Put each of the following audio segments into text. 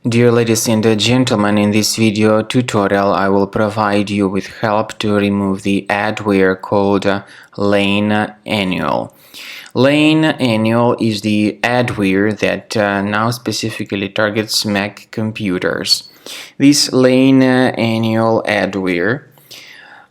Dear ladies and gentlemen, in this video tutorial I will provide you with help to remove the adware called LaneAnnual. LaneAnnual is the adware that now specifically targets Mac computers. This LaneAnnual adware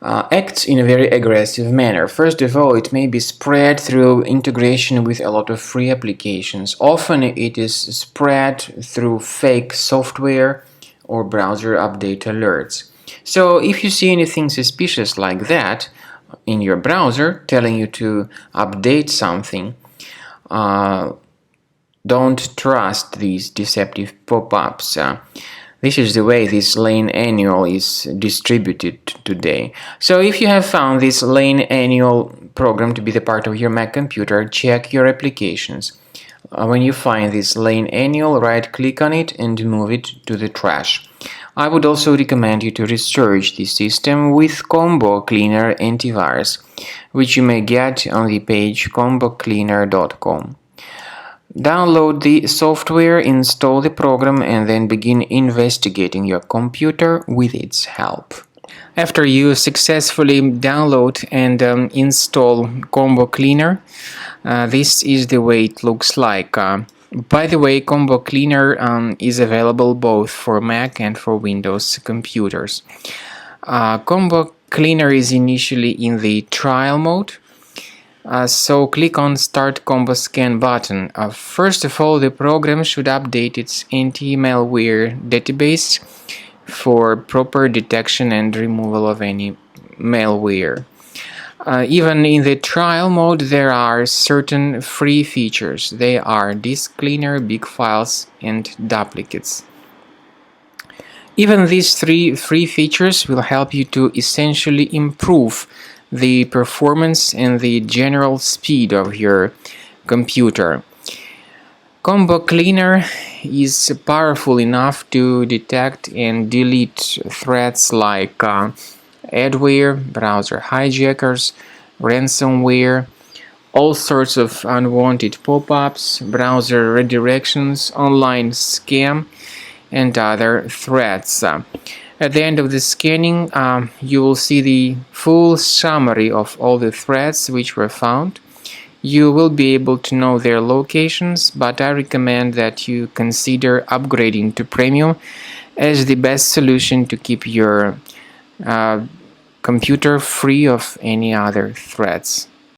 acts in a very aggressive manner. First of all, it may be spread through integration with a lot of free applications. Often it is spread through fake software or browser update alerts. So if you see anything suspicious like that in your browser telling you to update something, don't trust these deceptive pop-ups. This is the way this LaneAnnual is distributed today. So if you have found this LaneAnnual program to be the part of your Mac computer, check your applications. When you find this LaneAnnual, right-click on it and move it to the trash. I would also recommend you to research the system with Combo Cleaner antivirus, which you may get on the page combocleaner.com. Download the software, install the program, and then begin investigating your computer with its help. After you successfully download and install Combo Cleaner, this is the way it looks like. By the way, Combo Cleaner is available both for Mac and for Windows computers. Combo Cleaner is initially in the trial mode. So click on Start Combo Scan button. First of all, the program should update its anti-malware database for proper detection and removal of any malware. Even in the trial mode, there are certain free features. They are disk cleaner, big files, and duplicates. Even these three free features will help you to essentially improve the performance and the general speed of your computer. Combo Cleaner is powerful enough to detect and delete threats like adware, browser hijackers, ransomware, all sorts of unwanted pop-ups, browser redirections, online scam, and other threats. At the end of the scanning, you will see the full summary of all the threats which were found. You will be able to know their locations, but I recommend that you consider upgrading to Premium as the best solution to keep your computer free of any other threats.